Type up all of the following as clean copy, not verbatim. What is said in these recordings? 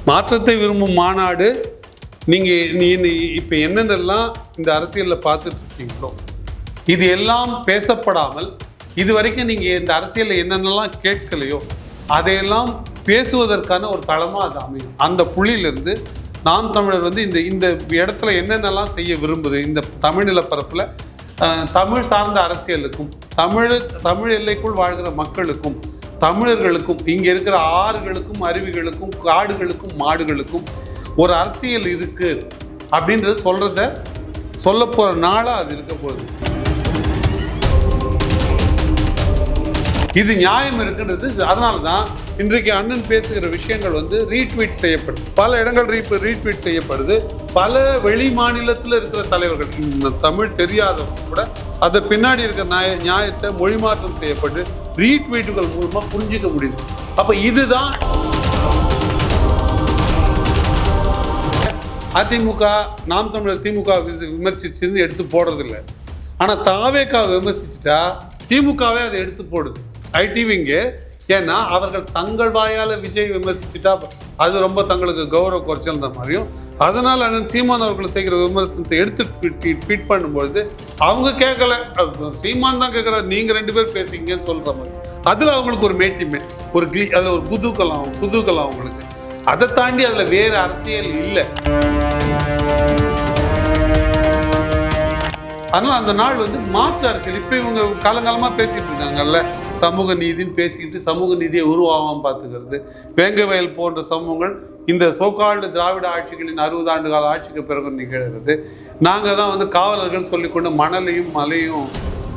மாற்றத்தை விரும்பும் மாநாடு. நீங்கள் இப்போ என்னென்னலாம் இந்த அரசியலில் பார்த்துட்டு இருக்கீங்களோ இது எல்லாம் பேசப்படாமல் இது வரைக்கும் நீங்கள் இந்த அரசியலில் என்னென்னலாம் கேட்கலையோ அதையெல்லாம் பேசுவதற்கான ஒரு தளமாக அது அமையும். அந்த புள்ளியிலிருந்து நாம் தமிழர் வந்து இந்த இடத்துல என்னென்னலாம் செய்ய விரும்புது, இந்த தமிழ் நிலப்பரப்பில் தமிழ் சார்ந்த அரசியலுக்கும் தமிழ் எல்லைக்குள் வாழ்கிற மக்களுக்கும் தமிழர்களுக்கும் இங்கே இருக்கிற ஆறுகளுக்கும் அருவிகளுக்கும் காடுகளுக்கும் மாடுகளுக்கும் ஒரு அரசியல் இருக்குது அப்படின்றது சொல்ல போகிற நாளாக அது இருக்க போகுது. இது நியாயம் இருக்குன்றது. அதனால தான் இன்றைக்கு அண்ணன் பேசுகிற விஷயங்கள் வந்து ரீட்வீட் செய்யப்படுது, பல இடங்கள் ரீட்வீட் செய்யப்படுது. பல வெளி மாநிலத்தில் இருக்கிற தலைவர்கள், இந்த தமிழ் தெரியாதவங்க கூட அதை பின்னாடி இருக்கிற நியாயத்தை மொழி மாற்றம் செய்யப்பட்டு ரீட்வீட்டுகள் மூலமாக புரிஞ்சிக்க முடியுது. அப்போ இதுதான் அதிமுக நாம் தமிழர் திமுக விமர்சிச்சுன்னு எடுத்து போடுறதில்லை. ஆனால் தாவேக்கா விமர்சிச்சுட்டா திமுகவே அதை எடுத்து போடுது ஐடிவிங்க. ஏன்னா அவர்கள் தங்கள் வாயால் விஜய் விமர்சிச்சுட்டா அது ரொம்ப தங்களுக்கு கௌரவ குறைச்சல்ன்ற மாதிரியும், அதனால் அண்ணன் சீமான் அவர்கள் செய்கிற விமர்சனத்தை எடுத்து ட்வீட் பண்ணும்பொழுது அவங்க கேட்கல, சீமான் தான் கேட்கல, நீங்கள் 2 பேர் பேசிங்கன்னு சொல்கிற மாதிரி அதில் அவங்களுக்கு ஒரு மேட்டிமே, ஒரு அதில் ஒரு குதூகலம் அவங்களுக்கு. அதை தாண்டி அதில் வேறு அரசியல் இல்லை. அதனால் அந்த நாள் வந்து மாற்று அரசியல். இப்போ இவங்க காலங்காலமாக பேசிகிட்டு இருக்காங்கல்ல, சமூக நீதின்னு பேசிக்கிட்டு சமூக நீதியை உருவாகாமல் பார்த்துக்கிறது. வேங்க வயல் போன்ற சமூகங்கள் இந்த சோகால்டு திராவிட ஆட்சிகளின் 60 ஆண்டு கால ஆட்சிக்கு பிறகு நிகழ்கிறது. நாங்கள் தான் வந்து காவலர்கள் சொல்லிக்கொண்டு மணலையும் மலையும்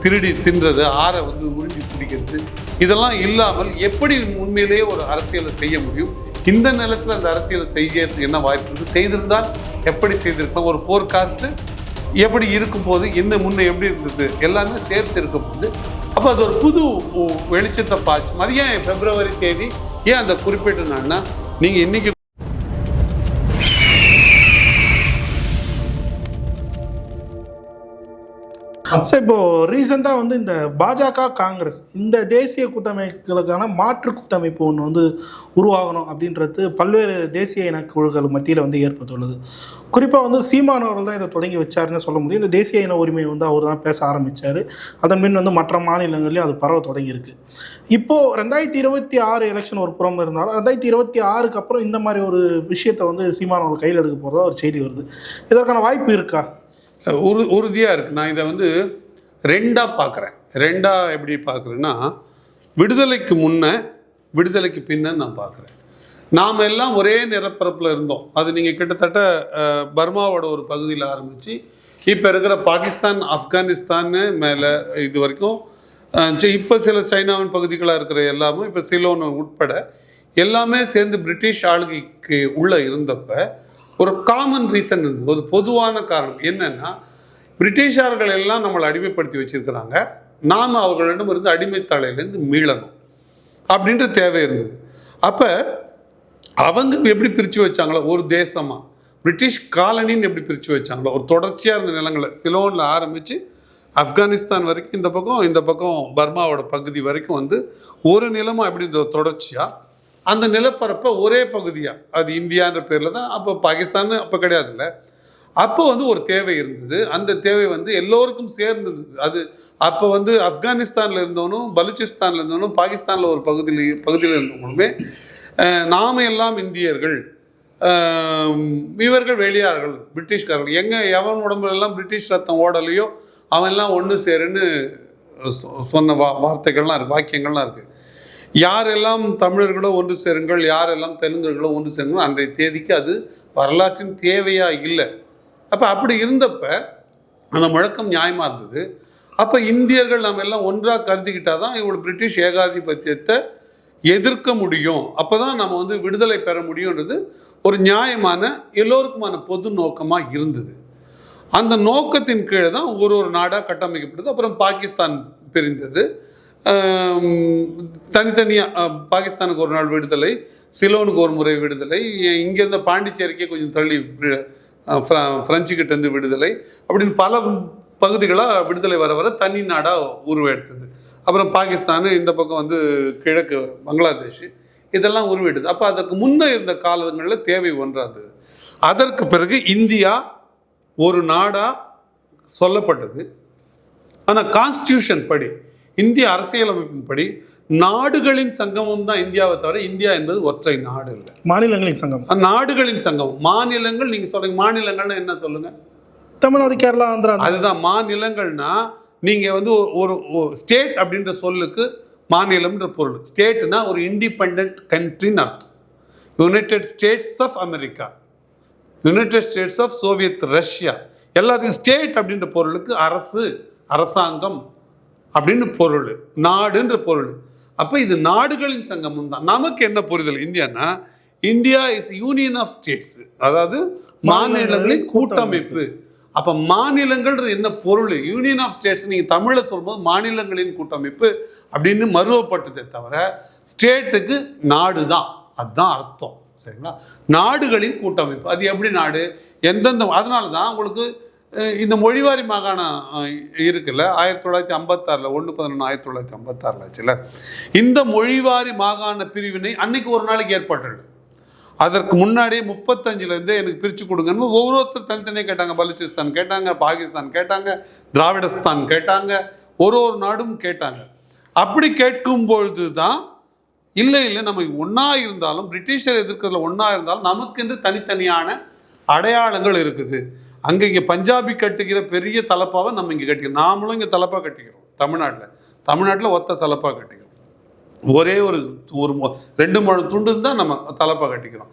திருடி தின்றது, ஆறை வந்து உறிஞ்சி பிடிக்கிறது, இதெல்லாம் இல்லாமல் எப்படி உண்மையிலேயே ஒரு அரசியலை செய்ய முடியும்? இந்த நிலத்தில் அந்த அரசியலை செய்யறதுக்கு என்ன வாய்ப்பு இருக்குது? செய்திருந்தால் எப்படி செய்திருக்கலாம்? ஒரு ஃபோர்காஸ்ட்டு எப்படி இருக்கும் போது முன்ன எப்படி இருந்தது எல்லாமே சேர்த்து இருக்கும் போது அப்போ அது ஒரு புது வெளிச்சத்தை பார்த்து மதியம் பிப்ரவரி தேதி ஏன் அந்த குறிப்பிட்ட நாள்னா நீங்கள் இன்னைக்கு சார் இப்போ ரீசெண்டாக வந்து இந்த பாஜக காங்கிரஸ் இந்த தேசிய கூட்டமைப்புகளுக்கான மாற்று கூட்டமைப்பு ஒன்று வந்து உருவாகணும் அப்படின்றது பல்வேறு தேசிய இன குழுக்கள் மத்தியில் வந்து ஏற்பட்டுள்ளது. குறிப்பாக வந்து சீமானவர்கள் தான் இதை தொடங்கி வச்சாருன்னு சொல்ல முடியும். இந்த தேசிய இன உரிமையை வந்து அவர் தான் பேச ஆரம்பித்தார். அதன் பின் வந்து மற்ற மாநிலங்கள்லையும் அது பரவ தொடங்கியிருக்கு. இப்போது 2026 எலெக்ஷன் ஒரு புறம் இருந்தாலும் 2026க்கு அப்புறம் இந்த மாதிரி ஒரு விஷயத்தை வந்து சீமானவர்கள் கையில் எடுக்க போகிறதா ஒரு செய்தி வருது. இதற்கான வாய்ப்பு இருக்கா? உறுதியாக இருக்குது. நான் இதை வந்து ரெண்டாக பார்க்குறேன். ரெண்டாக எப்படி பார்க்குறேன்னா, விடுதலைக்கு முன்ன விடுதலைக்கு பின்ன நான் பார்க்குறேன். நாம் எல்லாம் ஒரே நிலப்பரப்பில் இருந்தோம். அது நீங்கள் கிட்டத்தட்ட பர்மாவோட ஒரு பகுதியில் ஆரம்பித்து இப்போ இருக்கிற பாகிஸ்தான் ஆப்கானிஸ்தான்னு மேலே இது வரைக்கும் இப்போ சில சைனாவின் பகுதிகளாக இருக்கிற எல்லாமே இப்போ சிலோன் உட்பட எல்லாமே சேர்ந்து பிரிட்டிஷ் ஆளுகைக்கு உள்ளே இருந்தப்போ ஒரு காமன் ரீசன் இருந்தது, ஒரு பொதுவான காரணம் என்னென்னா, பிரிட்டிஷார்கள் எல்லாம் நம்மளை அடிமைப்படுத்தி வச்சுருக்கிறாங்க, நாம் அவர்களிடமிருந்து அடிமைத்தலையிலேருந்து மீளணும் அப்படின்ற தேவை இருந்தது. அப்போ அவங்க எப்படி பிரித்து வச்சாங்களோ ஒரு தேசமாக, பிரிட்டிஷ் காலனின்னு எப்படி பிரித்து வச்சாங்களோ ஒரு தொடர்ச்சியாக இருந்த நிலங்களை சிலோனில் ஆரம்பித்து ஆப்கானிஸ்தான் வரைக்கும் இந்த பக்கம் பர்மாவோட பகுதி வரைக்கும் வந்து ஒரு நிலமாக எப்படி இந்த தொடர்ச்சியாக அந்த நிலப்பரப்பை ஒரே பகுதியாக, அது இந்தியான்ற பேரில் தான், அப்போ பாகிஸ்தான் அப்போ கிடையாதுல்ல, அப்போ வந்து ஒரு தேவை இருந்தது. அந்த தேவை வந்து எல்லோருக்கும் சேர்ந்தது. அது அப்போ வந்து ஆப்கானிஸ்தானில் இருந்தவனும் பலூச்சிஸ்தானில் இருந்தவனும் பாகிஸ்தானில் ஒரு பகுதியில் இருந்தவங்களுமே நாம எல்லாம் இந்தியர்கள், இவர்கள் வெளியார்கள், பிரிட்டிஷ்காரர்கள், எவன் உடம்புலாம் பிரிட்டிஷ் ரத்தம் ஓடலையோ அவன் எல்லாம் ஒன்று சேருன்னு சொன்ன வார்த்தைகள்லாம் இருக்குது, வாக்கியங்கள்லாம் இருக்குது. யாரெல்லாம் தமிழர்களோ ஒன்று சேருங்கள், யாரெல்லாம் தெலுங்கர்களோ ஒன்று சேருங்கள், அன்றைய தேதிக்கு அது வரலாற்றின் தேவையாக இல்லை. அப்படி இருந்தப்ப அந்த முழக்கம் நியாயமாக இருந்தது. அப்போ இந்தியர்கள் நம்ம எல்லாம் ஒன்றாக கருதிக்கிட்டால் தான் இவ்வளோ பிரிட்டிஷ் ஏகாதிபத்தியத்தை எதிர்க்க முடியும், அப்போ தான் நம்ம வந்து விடுதலை பெற முடியுன்றது ஒரு நியாயமான எல்லோருக்குமான பொது நோக்கமாக இருந்தது. அந்த நோக்கத்தின் கீழே தான் ஒரு நாடாக கட்டமைக்கப்பட்டது. அப்புறம் பாகிஸ்தான் பிரிந்தது. தனித்தனியாக பாகிஸ்தானுக்கு ஒரு நாள் விடுதலை, சிலோனுக்கு ஒரு முறை விடுதலை, இங்கேருந்து பாண்டிச்சேரிக்கே கொஞ்சம் தள்ளி ஃப்ரெஞ்சுக்கிட்டேருந்து விடுதலை, அப்படின்னு பகுதிகளாக விடுதலை வர வர தனி நாடாக உருவெடுத்தது. அப்புறம் பாகிஸ்தான், இந்த பக்கம் வந்து கிழக்கு பங்களாதேஷ், இதெல்லாம் உருவெடுத்தது. அப்போ அதற்கு முன்னே இருந்த காலங்களில் தேவை ஒன்றாது. அதற்கு பிறகு இந்தியா ஒரு நாடாக சொல்லப்பட்டது. ஆனால் கான்ஸ்டியூஷன் படி, இந்திய அரசியலமைப்பின் படி நாடுகளின் சங்கமம் தான் இந்தியாவை தவிர இந்தியா என்பது ஒற்றை நாடு இல்லை, மாநிலங்களின் சங்கம். நாடுகளின் சங்கமம். மாநிலங்கள், நீங்கள் சொல்றீங்க மாநிலங்கள்னு என்ன சொல்லுங்க? தமிழ்நாடு, கேரளா, ஆந்திரா. அதுதான் மாநிலங்கள்னா. நீங்கள் வந்து ஒரு ஸ்டேட் அப்படின்ற சொல்லுக்கு மாநிலம்ன்ற பொருள். ஸ்டேட்னா ஒரு இண்டிபெண்ட் கண்ட்ரின்னு அர்த்தம். United States of America, United States of Soviet Russia, எல்லாத்தையும் ஸ்டேட் அப்படின்ற பொருளுக்கு அரசு, அரசாங்கம் அப்படின்னு பொருள், நாடுன்ற பொருள். அப்போ இது நாடுகளின் சங்கமம் தான். நமக்கு என்ன புரிதல் இந்தியானா, India is union of states, அதாவது மாநிலங்களின் கூட்டமைப்பு. அப்போ மாநிலங்கள்ன்றது என்ன பொருள்? Union of states. நீங்கள் தமிழில் சொல்லும்போது மாநிலங்களின் கூட்டமைப்பு அப்படின்னு மறுவப்பட்டதே தவிர ஸ்டேட்டுக்கு நாடு தான், அதுதான் அர்த்தம். சரிங்களா? நாடுகளின் கூட்டமைப்பு. அது எப்படி நாடு, எந்தெந்த, அதனால தான் உங்களுக்கு இந்த மொழிவாரி மாகாணம் இருக்குல்ல, 1956 1/11/1956 ஆச்சுல. இந்த மொழிவாரி மாகாண பிரிவினை அன்னைக்கு ஒரு நாளைக்கு ஏற்பட்டது. அதற்கு முன்னாடியே 35லேருந்தே எனக்கு பிரித்து கொடுங்கன்னு ஒவ்வொருத்தர் தனித்தனியாக கேட்டாங்க. பலுச்சிஸ்தான் கேட்டாங்க, பாகிஸ்தான் கேட்டாங்க, திராவிடஸ்தான் கேட்டாங்க, ஒரு நாடும் கேட்டாங்க. அப்படி கேட்கும் பொழுது தான் இல்லை நம்ம ஒன்றா இருந்தாலும், பிரிட்டிஷர் எதிர்க்கிறதுல ஒன்றா இருந்தாலும் நமக்கென்று தனித்தனியான அடையாளங்கள் இருக்குது. அங்கே இங்கே பஞ்சாபி கட்டுகிற பெரிய தலப்பாவை நம்ம இங்கே கட்டிக்கிறோம். நாமளும் இங்கே தலப்பா கட்டிக்கிறோம். தமிழ்நாட்டில் ஒத்த தலப்பா கட்டிக்கிறோம். ஒரே ஒரு 2 துண்டு தான் நம்ம தலப்பா கட்டிக்கிறோம்.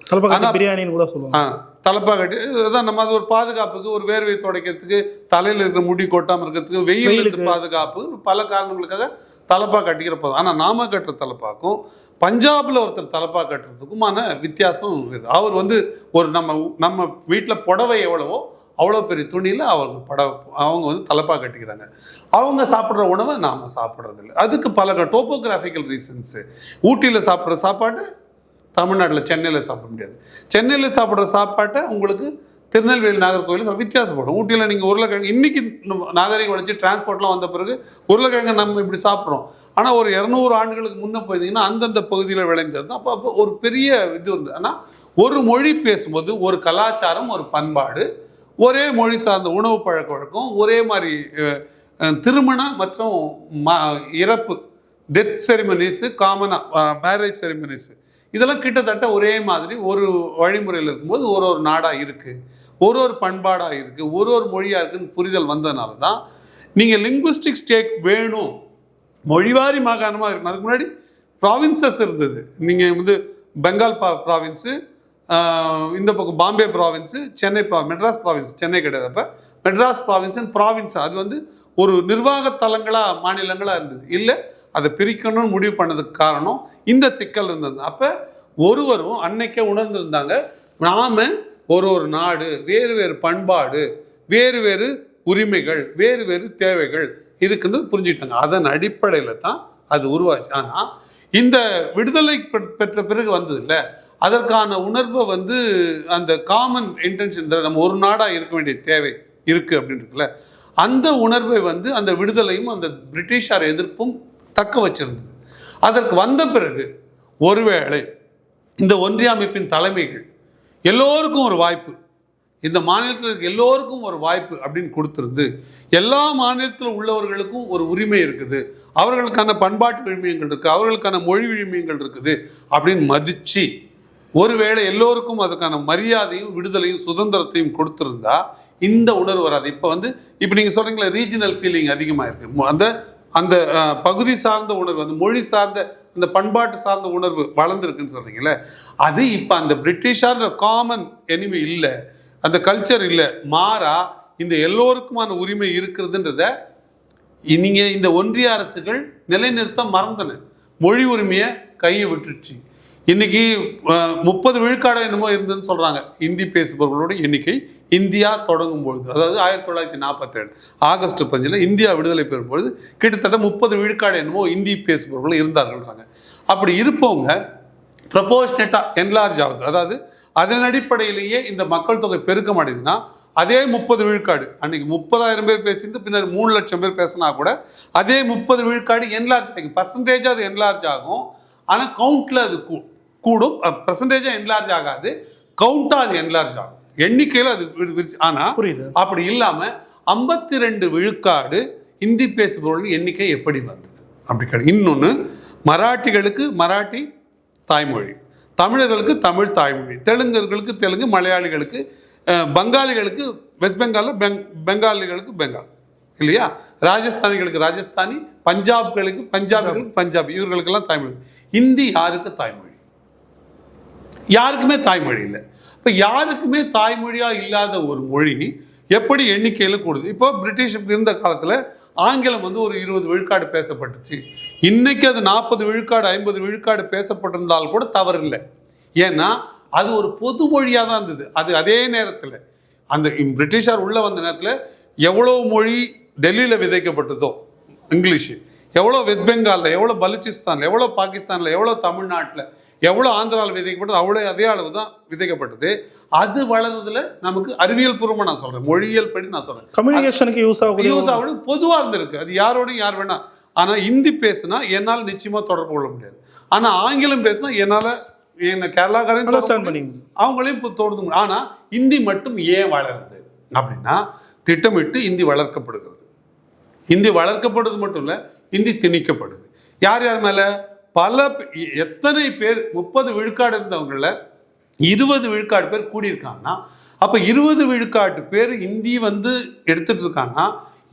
பிரியாணின்னு கூட சொல்லுவோம். தலப்பா கட்டி அதான் நம்ம அது ஒரு பாதுகாப்புக்கு, ஒரு வேர்வை துடைக்கிறதுக்கு, தலையில் இருக்கிற முடி கொட்டாமல் இருக்கிறதுக்கு, வெயிலுக்கு பாதுகாப்பு, பல காரணங்களுக்காக தலப்பா கட்டிக்கிற போதும். ஆனால் நாம கட்டுற தலப்பாக்கும் பஞ்சாபில் ஒருத்தர் தலப்பா கட்டுறதுக்குமான வித்தியாசம் இருக்குது. அவர் வந்து ஒரு நம்ம வீட்டில் புடவை எவ்வளவோ அவ்வளோ பெரிய துணியில் அவங்க வந்து தலப்பா கட்டிக்கிறாங்க. அவங்க சாப்பிட்ற உணவை நாம் சாப்பிட்றதில்ல. அதுக்கு பல டோப்போகிராஃபிக்கல் ரீசன்ஸு. ஊட்டியில் சாப்பிட்ற சாப்பாடு தமிழ்நாட்டில், சென்னையில் சாப்பிட முடியாது. சென்னையில் சாப்பிட்ற சாப்பாட்டை உங்களுக்கு திருநெல்வேலி, நாகர்கோவில் வித்தியாசப்படும். ஊட்டியில் நீங்கள் உருளைக்கிழங்கு, இன்றைக்கி நாகரிகம் வச்சு டிரான்ஸ்போர்ட்லாம் வந்த பிறகு உருளைக்கிழங்கு நம்ம இப்படி சாப்பிட்றோம். ஆனால் ஒரு 200 ஆண்டுகளுக்கு முன்னே போயிருந்தீங்கன்னா அந்தந்த பகுதியில் விளைந்தது தான். அப்போ ஒரு பெரிய இது இருந்தது. ஆனால் ஒரு மொழி பேசும்போது ஒரு கலாச்சாரம், ஒரு பண்பாடு, ஒரே மொழி சார்ந்த உணவு பழக்க வழக்கம், ஒரே மாதிரி திருமணம் மற்றும் இறப்பு, டெத் செரிமனிஸு, காமனாக மேரேஜ் செரிமனிஸு, இதெல்லாம் கிட்டத்தட்ட ஒரே மாதிரி ஒரு வழிமுறையில் இருக்கும்போது ஒரு நாடாக இருக்குது, ஒரு பண்பாடாக இருக்குது, ஒரு மொழியாக இருக்குதுன்னு புரிதல் வந்ததுனால தான் நீங்கள் லிங்குவிஸ்டிக் ஸ்டேட் வேணும், மொழிவாரி மாகாணமாக இருக்கணும். அதுக்கு முன்னாடி ப்ராவின்சஸ் இருந்தது. நீங்கள் வந்து பெங்கால் ப்ராவின்ஸு, இந்த பக்கம் பாம்பே ப்ராவின்ஸு, சென்னை மெட்ராஸ் ப்ராவின்ஸ், சென்னை கிடையாது. அப்போ மெட்ராஸ் ப்ராவின்ஸ் அது வந்து ஒரு நிர்வாகத்தலங்களாக, மாநிலங்களாக இருந்தது. இல்லை, அதை பிரிக்கணும்னு முடிவு பண்ணதுக்கு காரணம் இந்த சிக்கல் இருந்தது. அப்போ ஒருவரும் அன்னைக்கே உணர்ந்திருந்தாங்க, நாம் ஒரு நாடு, வேறு பண்பாடு, வேறு உரிமைகள், வேறு தேவைகள் இருக்குன்றது புரிஞ்சுக்கிட்டாங்க. அதன் அடிப்படையில் தான் அது உருவாச்சு. ஆனால் இந்த விடுதலை பெற்ற பிறகு வந்தது இல்லை, அதற்கான உணர்வை வந்து அந்த காமன் இன்டென்ஷன், நம்ம ஒரு நாடாக இருக்க வேண்டிய தேவை இருக்குது அப்படின்றதுல அந்த உணர்வை வந்து அந்த விடுதலையும் அந்த பிரிட்டிஷார் எதிர்ப்பும் தக்க வச்சிருந்தது. அதற்கு வந்த பிறகு ஒருவேளை இந்த ஒன்றிய அமைப்பின் தலைமைகள் எல்லோருக்கும் ஒரு வாய்ப்பு, இந்த மாநிலத்தில் இருக்க எல்லோருக்கும் ஒரு வாய்ப்பு அப்படின்னு கொடுத்துருந்து, எல்லா மாநிலத்தில் உள்ளவர்களுக்கும் ஒரு உரிமை இருக்குது, அவர்களுக்கான பண்பாட்டு விழுமியங்கள் இருக்குது, அவர்களுக்கான மொழி விழுமியங்கள் இருக்குது அப்படின்னு மதித்து ஒருவேளை எல்லோருக்கும் அதுக்கான மரியாதையும் விடுதலையும் சுதந்திரத்தையும் கொடுத்துருந்தா இந்த உணர்வு வராது. இப்போ நீங்கள் சொல்கிறீங்களா, ரீஜனல் ஃபீலிங் அதிகமாக இருக்குது, அந்த பகுதி சார்ந்த உணர்வு, அந்த மொழி சார்ந்த, அந்த பண்பாட்டு சார்ந்த உணர்வு வளர்ந்துருக்குன்னு சொல்கிறீங்களே, அது இப்போ அந்த பிரிட்டிஷார் காமன் எனிமி இல்லை, அந்த கல்ச்சர் இல்லை, மாறா இந்த எல்லோருக்குமான உரிமை இருக்கிறதுன்றத நீங்கள் இந்த ஒன்றிய அரசுகள் நிலைநிறுத்த மறந்தன. மொழி உரிமையை கையை விட்டுருச்சு. இன்றைக்கி 30 விழுக்காடு என்னமோ இருந்ததுன்னு சொல்கிறாங்க இந்தி பேசுபவர்களோட எண்ணிக்கை. இந்தியா தொடங்கும் பொழுது, அதாவது 1947 ஆகஸ்ட் 5 இந்தியா விடுதலை பெறும்பொழுது கிட்டத்தட்ட 30 விழுக்காடு என்னமோ இந்தி பேசுபவர்கள் இருந்தார்கள்ன்றாங்க. அப்படி இருப்பவங்க ப்ரப்போர்ஷனேட்டாக என்லார்ஜ் ஆகுது. அதாவது அதன் அடிப்படையிலேயே இந்த மக்கள் தொகை பெருக்கம் அடையுதுன்னா அதே 30 விழுக்காடு அன்னைக்கு 30,000 பேர் பேசிட்டு பின்னர் 3 லட்சம் பேர் பேசினா கூட அதே 30 விழுக்காடு என்லார்ஜ் ஆகும். பர்சன்டேஜாக அது என்லார்ஜ் ஆகும், ஆனால் கவுண்டில் அது கூடும். பர்சன்டேஜாக என்லார்ஜ் ஆகாது, கவுண்டாக அது என்லார்ஜ் ஆகும், எண்ணிக்கையில் அது ஆனால் அப்படி இல்லாமல் 52 விழுக்காடு ஹிந்தி பேசுபவர்கள் எண்ணிக்கை எப்படி வந்தது அப்படி கிடையாது. இன்னொன்று, மராட்டிகளுக்கு மராட்டி தாய்மொழி, தமிழர்களுக்கு தமிழ் தாய்மொழி, தெலுங்கர்களுக்கு தெலுங்கு, மலையாளிகளுக்கு பங்காளிகளுக்கு வெஸ்ட் பெங்காலில் பெங்காலிகளுக்கு பெங்கால் இல்லையா, ராஜஸ்தானிகளுக்கு ராஜஸ்தானி, பஞ்சாபிகளுக்கு பஞ்சாபி, இவர்களுக்கெல்லாம் தாய்மொழி. ஹிந்தி யாருக்கு தாய்மொழி? யாருக்குமே தாய்மொழி இல்லை. இப்போ யாருக்குமே தாய்மொழியாக இல்லாத ஒரு மொழி எப்படி எண்ணிக்கையில் கூடுது? இப்போ பிரிட்டிஷ் இருந்த காலத்தில் ஆங்கிலம் வந்து ஒரு 20 விழுக்காடு பேசப்பட்டுச்சு. இன்னைக்கு அது 40 விழுக்காடு 50 விழுக்காடு பேசப்பட்டிருந்தால் கூட தவறில்லை. ஏன்னா அது ஒரு பொது மொழியாக தான் இருந்தது. அது அதே நேரத்தில் அந்த பிரிட்டிஷார் உள்ளே வந்த நேரத்தில் எவ்வளோ மொழி டெல்லியில் விதைக்கப்பட்டதோ இங்கிலீஷு, எவ்வளோ வெஸ்ட் பெங்காலில், எவ்வளோ பலுச்சிஸ்தானில், எவ்வளோ பாகிஸ்தானில், எவ்வளோ தமிழ்நாட்டில், எவ்வளோ ஆந்திராவில் விதைக்கப்பட்டது, அவ்வளோ அதே அளவு தான் விதைக்கப்பட்டது. அது வளர்றதுல நமக்கு அறிவியல் பூர்வமாக நான் சொல்கிறேன், மொழியியல் படி நான் சொல்கிறேன், கம்யூனிகேஷனுக்கு யூஸ் ஆகும் பொதுவாக இருந்திருக்கு. அது யாரோடையும் யார் வேணா. ஆனால் ஹிந்தி பேசுனா என்னால் நிச்சயமாக தொடர்பு கொள்ள முடியாது. ஆனால் ஆங்கிலம் பேசுனா என்னால் என்ன கேரளாக்காரையும் அவங்களையும் தோணுது. ஆனால் ஹிந்தி மட்டும் ஏன் வளருது அப்படின்னா திட்டமிட்டு ஹிந்தி வளர்க்கப்படுகிறது. ஹிந்தி வளர்க்கப்படுறது மட்டும் இல்லை, ஹிந்தி திணிக்கப்படுது. யார் யார் மேலே? எத்தனை பேர் 30 விழுக்காடு இருந்தவங்கள 20 விழுக்காடு பேர் கூடியிருக்காங்கன்னா, அப்போ 20 விழுக்காடு பேர் ஹிந்தி வந்து எடுத்துட்டு இருக்காங்கன்னா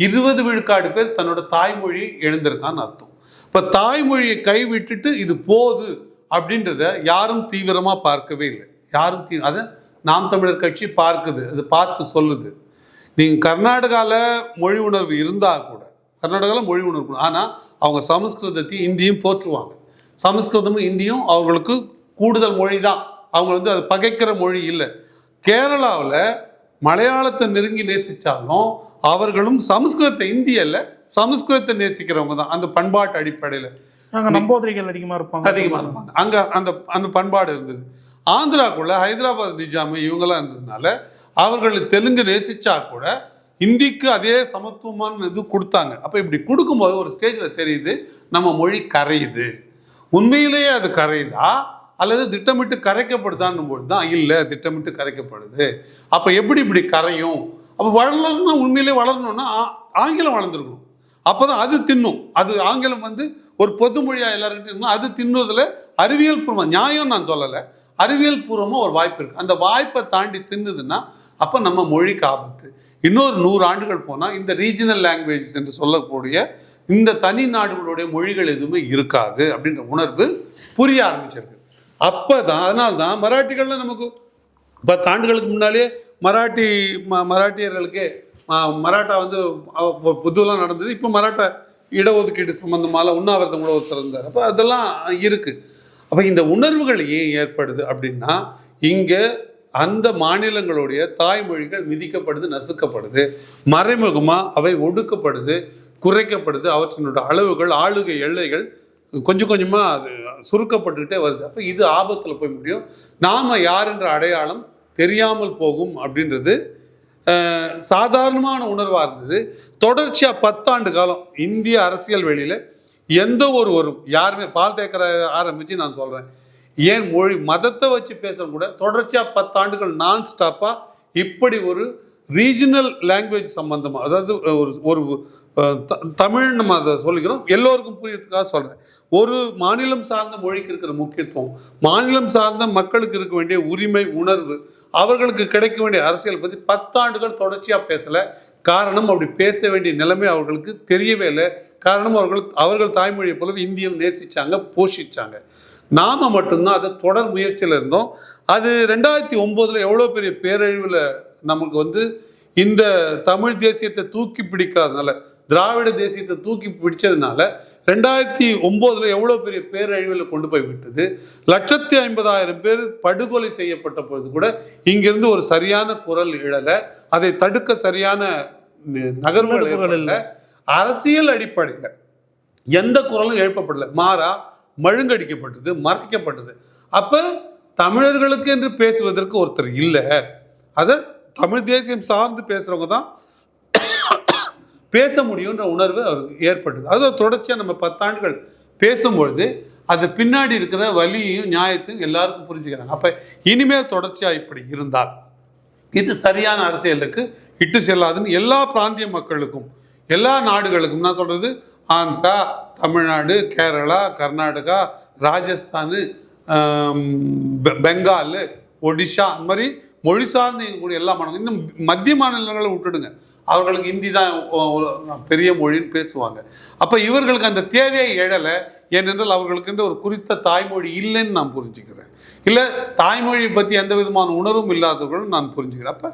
20 விழுக்காடு பேர் தன்னோட தாய்மொழி எழுந்திருக்கான்னு அர்த்தம். இப்போ தாய்மொழியை கைவிட்டுட்டு இது போகுது அப்படின்றத யாரும் தீவிரமாக பார்க்கவே இல்லை. யாரும் அதை நாம் தமிழர் கட்சி பார்க்குது, அது பார்த்து சொல்லுது. நீங்கள் கர்நாடகாவில் மொழி உணர்வு இருந்தால் கூட, கர்நாடகாவில் மொழி உணர்வு, ஆனால் அவங்க சமஸ்கிருதத்தையும் இந்தியும் போற்றுவாங்க. சமஸ்கிருதமும் இந்தியும் அவங்களுக்கு கூடுதல் மொழி தான், அவங்க வந்து அது பகைக்கிற மொழி இல்லை. கேரளாவில் மலையாளத்தை நெருங்கி நேசித்தாலும் அவர்களும் சமஸ்கிருதத்தை, இந்தியில் சமஸ்கிருதத்தை நேசிக்கிறவங்க தான். அந்த பண்பாட்டு அடிப்படையில் நம்போதரிகள் அதிகமாக இருப்பாங்க. அங்கே அந்த பண்பாடு இருந்தது. ஆந்திராக்குள்ள ஹைதராபாத் நிஜாமு இவங்கெல்லாம் இருந்ததுனால அவர்கள் தெலுங்கு நேசிச்சா கூட இந்திக்கு அதே சமத்துவமான இது கொடுத்தாங்க. அப்போ இப்படி கொடுக்கும்போது ஒரு ஸ்டேஜில் தெரியுது நம்ம மொழி கரையுது. உண்மையிலேயே அது கரையுதா அல்லது திட்டமிட்டு கரைக்கப்படுதான்னும் போது தான் இல்லை, திட்டமிட்டு கரைக்கப்படுது. அப்போ எப்படி இப்படி கரையும்? அப்போ வளரணும்னா, உண்மையிலே வளரணும்னா ஆங்கிலம் வளர்ந்துருக்கணும். அப்போ தான் அது தின்னும். அது ஆங்கிலம் வந்து ஒரு பொது மொழியாக எல்லாருக்கிட்டும் அது தின்னுவதில் அறிவியல் பூர்வம், நியாயம் நான் சொல்லலை, அறிவியல் பூர்வமாக ஒரு வாய்ப்பு இருக்குது. அந்த வாய்ப்பை தாண்டி தின்னுதுன்னா அப்போ நம்ம மொழிக்கு ஆபத்து. இன்னொரு 100 ஆண்டுகள் போனால் இந்த ரீஜனல் லாங்குவேஜஸ் என்று சொல்லக்கூடிய இந்த தனி நாடுகளுடைய மொழிகள் எதுவுமே இருக்காது அப்படின்ற உணர்வு புரிய ஆரம்பிச்சிருக்கு. அப்போ தான், அதனால தான் மராட்டிகளில் நமக்கு 10 ஆண்டுகளுக்கு முன்னாலே மராட்டியர்களுக்கே மராட்டா வந்து புதுவெல்லாம் நடந்தது. இப்போ மராட்டா இடஒதுக்கீடு சம்பந்தமாக உண்ணாவிரதம் கூட ஒருத்தர் இருந்தார். அப்போ அதெல்லாம் இருக்குது. அப்போ இந்த உணர்வுகள் ஏன் ஏற்படுது அப்படின்னா, இங்கே அந்த மாநிலங்களுடைய தாய்மொழிகள் மிதிக்கப்படுது, நசுக்கப்படுது, மறைமுகமாக அவை ஒடுக்கப்படுது, குறைக்கப்படுது, அவற்றினுடைய அளவுகள், ஆளுகை எல்லைகள் கொஞ்சம் கொஞ்சமாக அது சுருக்கப்பட்டுக்கிட்டே வருது. அப்போ இது ஆபத்தில் போய் முடியும். நாம் யார் என்ற அடையாளம் தெரியாமல் போகும் அப்படின்றது சாதாரணமான உணர்வாக இருந்தது. தொடர்ச்சியாக 10 ஆண்டு காலம் இந்திய அரசியல் வெளியில் எந்த ஒரு யாருமே பால் தேக்கிற ஆரம்பித்து நான் சொல்கிறேன், ஏன் மொழி மதத்தை வச்சு பேசுகிற கூட தொடர்ச்சியாக 10 ஆண்டுகள் நான் ஸ்டாப்பாக இப்படி ஒரு ரீஜனல் லாங்குவேஜ் சம்பந்தமாக, அதாவது ஒரு தமிழ் நம்ம அதை சொல்லிக்கிறோம், எல்லோருக்கும் புரியறதுக்காக சொல்கிறேன். ஒரு மாநிலம் சார்ந்த மொழிக்கு இருக்கிற முக்கியத்துவம், மாநிலம் சார்ந்த மக்களுக்கு இருக்க வேண்டிய உரிமை உணர்வு, அவர்களுக்கு கிடைக்க வேண்டிய அரசியல் பற்றி 10 ஆண்டுகள் தொடர்ச்சியாக பேசலை. காரணம், அப்படி பேச வேண்டிய நிலைமை அவர்களுக்கு தெரியவே இல்லை. காரணம், அவர்கள் தாய்மொழியை போலவே இந்தியம் நேசித்தாங்க, போஷிச்சாங்க. நாம் மட்டும்தான் அதை தொடர் முயற்சியில் இருந்தோம். அது 2009 எவ்வளோ பெரிய பேரழிவில் நமக்கு வந்து இந்த தமிழ் தேசியத்தை தூக்கி பிடிக்காதனால, திராவிட தேசியத்தை தூக்கி பிடிச்சதுனால 2009 எவ்வளோ பெரிய பேரழிவில் கொண்டு போய் விட்டது. 150,000 பேர் படுகொலை செய்யப்பட்ட பொழுது கூட இங்கிருந்து ஒரு சரியான குரல் எழலை. அதை தடுக்க சரியான நகர்வுகள் இல்லை. அரசியல் அடிப்படையில் எந்த குரலும் எழுப்பப்படலை, மாறா மழுங்கடிக்கப்பட்டது, மறைக்கப்பட்டது. அப்போ தமிழர்களுக்கு என்று பேசுவதற்கு ஒருத்தர் இல்லை. அதை தமிழ் தேசியம் சார்ந்து பேசுகிறவங்க தான் பேச முடியுன்ற உணர்வு அவருக்கு ஏற்பட்டது. அது தொடர்ச்சியாக நம்ம 10 ஆண்டுகள் பேசும்பொழுது அது பின்னாடி இருக்கிற வலியையும் நியாயத்தையும் எல்லாருக்கும் புரிஞ்சுக்கிறாங்க. அப்போ இனிமேல் தொடர்ச்சியாக இப்படி இருந்தால் இது சரியான அரசியலுக்கு இட்டு செல்லாதுன்னு எல்லா பிராந்திய மக்களுக்கும், எல்லா நாடுகளுக்கும், நான் சொல்கிறது ஆந்திரா, தமிழ்நாடு, கேரளா, கர்நாடகா, ராஜஸ்தான், பெங்கால், ஒடிஷா, அந்த மாதிரி மொழி சார்ந்து எங்கக்கூடிய எல்லா மாநிலங்களும், இன்னும் மத்திய மாநிலங்களை விட்டுடுங்க, அவர்களுக்கு ஹிந்தி தான் பெரிய மொழின்னு பேசுவாங்க. அப்போ இவர்களுக்கு அந்த தேவையை எழலை. ஏனென்றால் அவர்களுக்குன்ற ஒரு குறித்த தாய்மொழி இல்லைன்னு நான் புரிஞ்சுக்கிறேன். இல்லை தாய்மொழியை பற்றி எந்த விதமான உணர்வும் இல்லாதவர்களும் நான் புரிஞ்சுக்கிறேன். அப்போ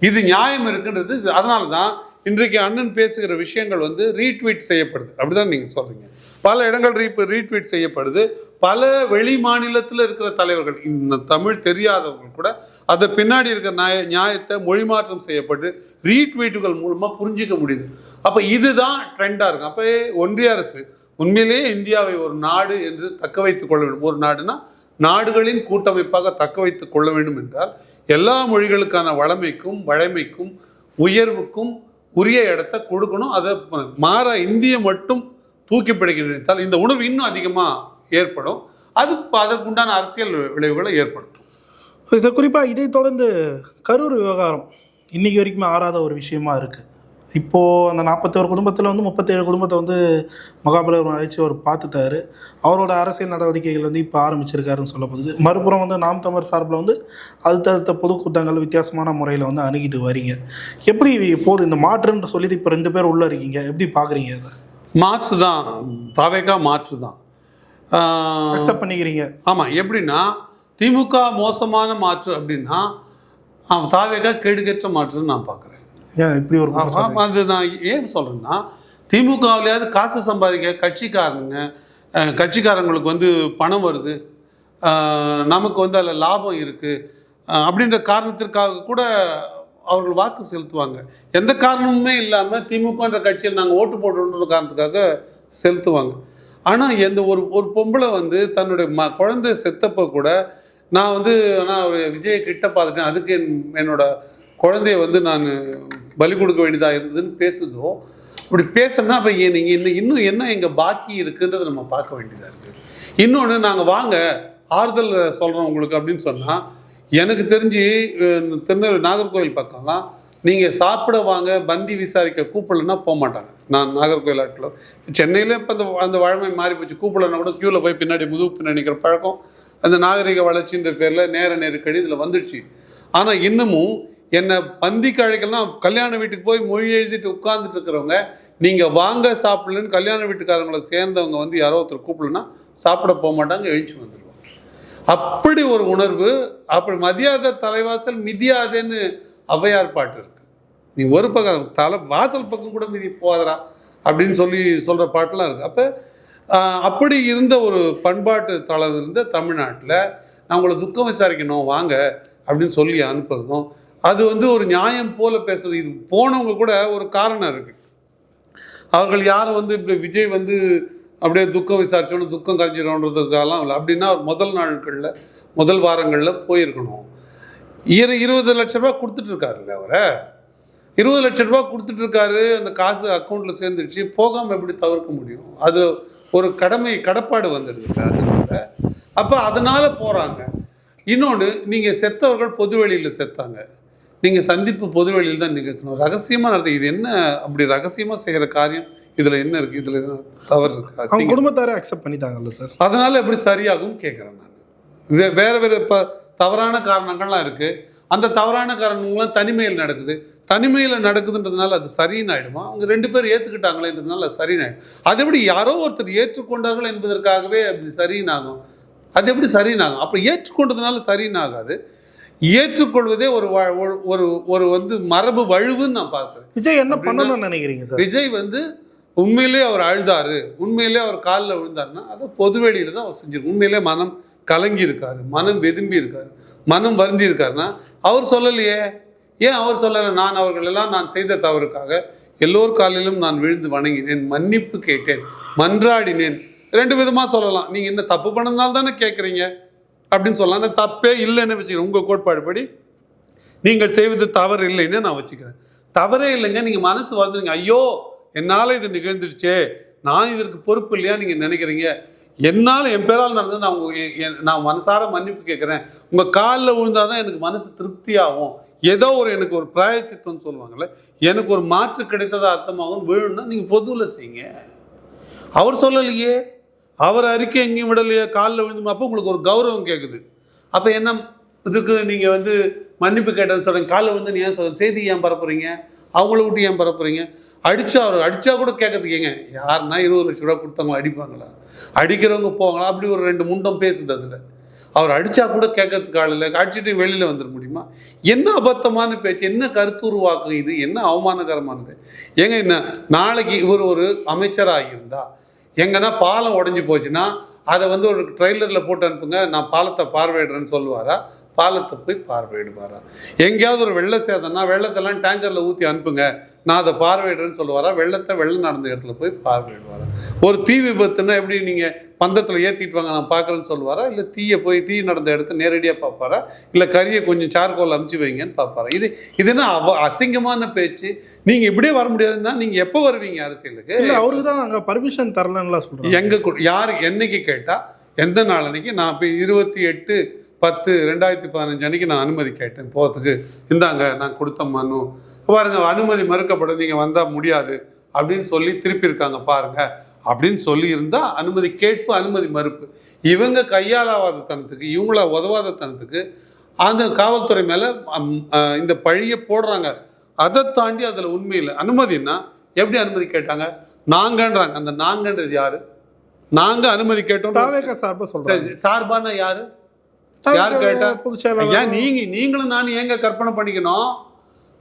இது நியாயம் இருக்குன்றது. அதனால தான் இன்றைக்கு அண்ணன் பேசுகிற விஷயங்கள் வந்து ரீட்வீட் செய்யப்படுது. அப்படிதான் நீங்கள் சொல்கிறீங்க. பல இடங்கள் ரீட்வீட் செய்யப்படுது. பல வெளி மாநிலத்தில் இருக்கிற தலைவர்கள், இந்த தமிழ் தெரியாதவர்கள் கூட அதை பின்னாடி இருக்கிற நியாயத்தை மொழி மாற்றம் செய்யப்பட்டு ரீட்வீட்டுகள் மூலமாக புரிஞ்சிக்க முடியுது. அப்போ இதுதான் ட்ரெண்டாக இருக்கும். அப்போ ஒன்றிய அரசு உண்மையிலேயே இந்தியாவை ஒரு நாடு என்று தக்க வைத்துக் கொள்ள வேண்டும். ஒரு நாடுனா நாடுகளின் கூட்டமைப்பாக தக்க வைத்துக் கொள்ள வேண்டும் என்றால் எல்லா மொழிகளுக்கான வழமைக்கும் உயர்வுக்கும் உரிய இடத்தை கொடுக்கணும். அதை மாற இந்திய மட்டும் தூக்கி பிடிக்க நினைத்தால் இந்த உணர்வு இன்னும் அதிகமாக ஏற்படும். அது அதற்குண்டான அரசியல் விளைவுகளை ஏற்படுத்தும். சார், குறிப்பாக இதை தொடர்ந்து கரூர் விவகாரம் இன்றைக்கி வரைக்குமே ஆறாத ஒரு விஷயமா இருக்குது. இப்போது அந்த 41 குடும்பத்தில் வந்து 37 குடும்பத்தை வந்து மகாபலிபுரம் அழைச்சி அவர் பார்த்துட்டாரு. அவரோட அரசியல் நடவடிக்கைகள் வந்து இப்போ ஆரம்பிச்சிருக்காருன்னு சொல்லப்படுது. மறுபுறம் வந்து நாம் தமிழர் சார்பில் வந்து அடுத்தடுத்த பொதுக்கூட்டங்கள் வித்தியாசமான முறையில் வந்து அணுகிட்டு வரீங்க. எப்படி போகுது இந்த மாற்றுன்னு சொல்லிட்டு இப்போ 2 பேர் உள்ளே இருக்கீங்க, எப்படி பார்க்குறீங்க? அதை மாற்று தான், தாவேகா மாற்று தான் அக்செப்ட் பண்ணிக்கிறீங்க? ஆமாம். எப்படின்னா திமுக மோசமான மாற்று அப்படின்னா தாவேகா கேடுகற்ற மாற்றுன்னு நான் பார்க்குறேன். ஏன் இப்படி ஒரு அது நான் ஏன் சொல்கிறேன்னா, திமுகவிலையாவது காசு சம்பாதிக்க கட்சிக்காரங்களுக்கு வந்து பணம் வருது, நமக்கு வந்து அதில் லாபம் இருக்குது அப்படின்ற காரணத்திற்காக கூட அவர்கள் வாக்கு செலுத்துவாங்க. எந்த காரணமுமே இல்லாமல் திமுகன்ற கட்சியில் நாங்கள் ஓட்டு போடுறோன்ற காரணத்துக்காக செலுத்துவாங்க. ஆனால் எந்த ஒரு பொம்பளை வந்து தன்னுடைய குழந்தை செத்தப்போ கூட நான் வந்து ஒரு விஜயை கிட்ட பார்த்துட்டேன், அதுக்கு என்னோட குழந்தைய வந்து நான் பலி கொடுக்க வேண்டியதாக இருந்ததுன்னு பேசுதோ, அப்படி பேசுனா அப்போ நீங்கள் இன்னும் என்ன எங்கள் பாக்கி இருக்குன்றதை நம்ம பார்க்க வேண்டியதாக இருக்குது. இன்னொன்று, நாங்கள் வாங்க ஆறுதல் சொல்கிறோம் உங்களுக்கு அப்படின்னு சொன்னால், எனக்கு தெரிஞ்சு திருநெல்வேலி நாகர்கோவில் பக்கம்லாம் நீங்கள் சாப்பிட வாங்க பந்தி விசாரிக்க கூப்பிடலன்னா போக மாட்டாங்க. நான் நாகர்கோவில் ஆட்டில் சென்னையில் இப்போ அந்த வழமை மாறி போச்சு. கூப்பிடலன்னா கூட க்யூவில் போய் பின்னாடி பின்னாடி நிற்கிற பழக்கம் அந்த நாகரிக வளர்ச்சின்ற பேரில் நேர நெருக்கடி இதில் வந்துடுச்சு. ஆனால் இன்னமும் என்னை பந்திக்கு அழைக்கலாம், கல்யாண வீட்டுக்கு போய் மொழி எழுதிட்டு உட்கார்ந்துட்டு இருக்கிறவங்க நீங்கள் வாங்க சாப்பிடலன்னு கல்யாண வீட்டுக்காரங்களை சேர்ந்தவங்க வந்து யாரோ ஒருத்தர் கூப்பிடலன்னா சாப்பிட போக மாட்டாங்க, எழுச்சி வந்துடுவாங்க. அப்படி ஒரு உணர்வு. அப்படி மதியாத தலைவாசல் மிதியாதேன்னு ஔவையார் பாட்டு இருக்கு. நீ ஒரு பக்கம் வாசல் பக்கம் கூட மிதி போதரா அப்படின்னு சொல்கிற பாட்டெலாம் இருக்குது. அப்போ அப்படி இருந்த ஒரு பண்பாட்டு தளம் இருந்த தமிழ்நாட்டில் நான் உங்களை துக்கம் விசாரிக்கணும் வாங்க அப்படின்னு சொல்லி அனுப்புறதும் அது வந்து ஒரு நியாயம் போல பேசுறது. இது போனவங்க கூட ஒரு காரணம் இருக்குது. அவர்கள் யாரும் வந்து இப்படி விஜய் வந்து அப்படியே துக்கம் விசாரிச்சோன்னு துக்கம் கரைஞ்சிடன்றதுக்காகலாம் இல்லை. அப்படின்னா முதல் நாட்களில் முதல் வாரங்களில் போயிருக்கணும். 20 லட்ச ரூபா கொடுத்துட்ருக்காருல்ல, அவரை 20 லட்ச ரூபா கொடுத்துட்ருக்காரு, அந்த காசு அக்கௌண்ட்டில் சேர்ந்துடுச்சு, போகாமல் எப்படி தவிர்க்க முடியும்? அது ஒரு கடப்பாடு வந்துடுது அதனால. அப்போ அதனால் போகிறாங்க. இன்னொன்று, நீங்கள் செத்தவர்கள் பொதுவெளியில் செத்தாங்க, நீங்கள் சந்திப்பு பொதுவெளியில் தான் நிகழ்த்தணும், ரகசியமாக நடத்தி. இது என்ன அப்படி ரகசியமாக செய்கிற காரியம்? இதில் என்ன இருக்குது? இதில் என்ன தவறு இருக்குது? குடும்பத்தாரே அக்செப்ட் பண்ணிட்டாங்கல்ல சார். அதனால் எப்படி சரியாகும் கேட்குறேன் நான். வேறு இப்போ தவறான காரணங்கள்லாம் இருக்குது. அந்த தவறான காரணங்கள்லாம் தனிமையில் நடக்குதுன்றதுனால அது சரின்னு ஆகிடுமா? அவங்க 2 பேர் ஏற்றுக்கிட்டாங்களேன்றதுனால அது சரின்னு ஆகிடும். அது எப்படி யாரோ ஒருத்தர் ஏற்றுக்கொண்டார்கள் என்பதற்காகவே அது சரின்னு ஆகும்? அது எப்படி சரின்னு ஆகும்? அப்போ ஏற்றுக்கொண்டதுனால சரின்னு ஆகாது. ஏற்றுக்கொள்வதே ஒரு வந்து மரபு வழுவுன்னு நான் பார்க்குறேன். விஜய் என்ன பண்ணணும்னு நினைக்கிறீங்க சார்? விஜய் வந்து உண்மையிலே அவர் அழுதாரு, உண்மையிலே அவர் காலில் விழுந்தாருன்னா அதை பொதுவெளியில் தான் அவர் செஞ்சிருக்கு. உண்மையிலே மனம் கலங்கி இருக்காரு, மனம் வெதும்பி இருக்காரு, மனம் வருந்தி இருக்காருன்னா அவர் சொல்லலையே. ஏன் அவர் சொல்லலை? நான் செய்த தவறுக்காக எல்லோர் காலிலும் நான் விழுந்து வணங்கினேன், மன்னிப்பு கேட்டேன், மன்றாடினேன். 2 விதமாக சொல்லலாம். நீங்கள் என்ன தப்பு பண்ணதுனால தானே கேட்குறீங்க அப்படின்னு சொல்லலாம். தப்பே இல்லைன்னு வச்சுக்கிறேன். உங்கள் கோட்பாடு படி நீங்கள் செய்வது தவறு இல்லைன்னு நான் வச்சுக்கிறேன். தவறே இல்லைங்க. நீங்கள் மனசு வருதுங்க, ஐயோ என்னால் இது நிகழ்ந்துடுச்சே, நான் இதற்கு பொறுப்பு இல்லையா நீங்கள் நினைக்கிறீங்க. என்னால் என் பேரால் நடந்தது நான் மனசார மன்னிப்பு கேட்குறேன். உங்கள் காலில் விழுந்தால் தான் எனக்கு மனசு திருப்தியாகும். ஏதோ எனக்கு ஒரு பிராயச்சித்தம்னு சொல்லுவாங்கள்ல, எனக்கு ஒரு மாற்று கிடைத்ததா அர்த்தமாகும். விழுன்னா நீங்கள் பொதுவில் செய்யுங்க. அவர் சொல்லலையே, அவர் அறிக்கை எங்கேயும் விடலையே, காலில் விழுந்து. அப்போ உங்களுக்கு ஒரு கௌரவம் கேட்குது. அப்போ என்ன இதுக்கு நீங்கள் மன்னிப்பு கேட்டதுன்னு சொல்கிறீங்க. காலில் விழுந்து நீ ஏன் சொல்ல செய்தி ஏன் பரப்புறீங்க, அவங்கள விட்டு ஏன் பரப்புறீங்க? அவர் அடித்தா கூட கேட்கறதுக்கு ஏங்க, யாருன்னா 20 லட்ச ரூபா கொடுத்தவங்க அடிப்பாங்களா? அடிக்கிறவங்க போவாங்களா? அப்படி ஒரு 2 முண்டம் பேசுது அதில். அவர் அடித்தா கூட கேட்கறதுக்கு ஆள் இல்லை, அடிச்சுட்டு வெளியில் வந்துட முடியுமா? என்ன அபத்தமான பேச்சு, என்ன கருத்துருவாக்கம் இது, என்ன அவமானகரமானது ஏங்க? என்ன நாளைக்கு இவர் ஒரு அமைச்சராக இருந்தா எங்கன்னா பாலம் உடஞ்சி போச்சுன்னா அதை ஒரு ட்ரெய்லரில் போட்டு அனுப்புங்க, நான் பாலத்தை பார்வையிடுறேன்னு சொல்லுவாரா? பாலத்தை போய் பார்வையிடுவாரா? எங்கேயாவது ஒரு வெள்ள சேதம்னா வெள்ளத்தெல்லாம் டேங்கரில் ஊற்றி அனுப்புங்க, நான் அதை பார்வையிடுறேன்னு சொல்லுவாரா? வெள்ளம் நடந்த இடத்துல போய் பார்வையிடுவாரா? ஒரு தீ விபத்துன்னா எப்படி நீங்கள் பந்தத்தில் ஏற்றிட்டு வாங்க நான் பார்க்குறேன்னு சொல்லுவாரா? இல்லை தீ நடந்த இடத்த நேரடியாக பார்ப்பாரா? இல்லை கறியை கொஞ்சம் சார்கோல் அமுச்சு வைங்கன்னு பார்ப்பாரா? இது என்ன அசிங்கமான பேச்சு. நீங்கள் இப்படியே வர முடியாதுன்னா நீங்கள் எப்போ வருவீங்க அரசியலுக்கு? இல்லை, அவருக்கு தான் அங்கே பர்மிஷன் தரலன்னுலாம் சொல்கிறேன். எங்கே யார் என்னைக்கு கேட்டால் எந்த நாள் அன்னைக்கு? நான் இப்போ 28/10/2015 அன்னைக்கு நான் அனுமதி கேட்டேன் போகிறதுக்கு. இந்தாங்க நான் கொடுத்த மனு பாருங்க, அனுமதி மறுக்கப்படும், நீங்கள் வந்தால் முடியாது அப்படின்னு சொல்லி திருப்பி இருக்காங்க பாருங்க அப்படின்னு சொல்லி இருந்தால் அனுமதி கேட்பு, அனுமதி மறுப்பு. இவங்க கையாளாத தனத்துக்கு, இவங்கள உதவாத தனத்துக்கு அந்த காவல்துறை மேலே இந்த பழியை போடுறாங்க. அதை தாண்டி அதில் உண்மையில் அனுமதினா எப்படி அனுமதி கேட்டாங்க? நாங்கன்றாங்க. அந்த நாங்கன்றது யாரு? நாங்கள் அனுமதி கேட்டோம். சார்பான யாரு? யார் கேட்டா? ஏன் நீங்களும் நானும் ஏங்க கற்பனை பண்ணிக்கணும்?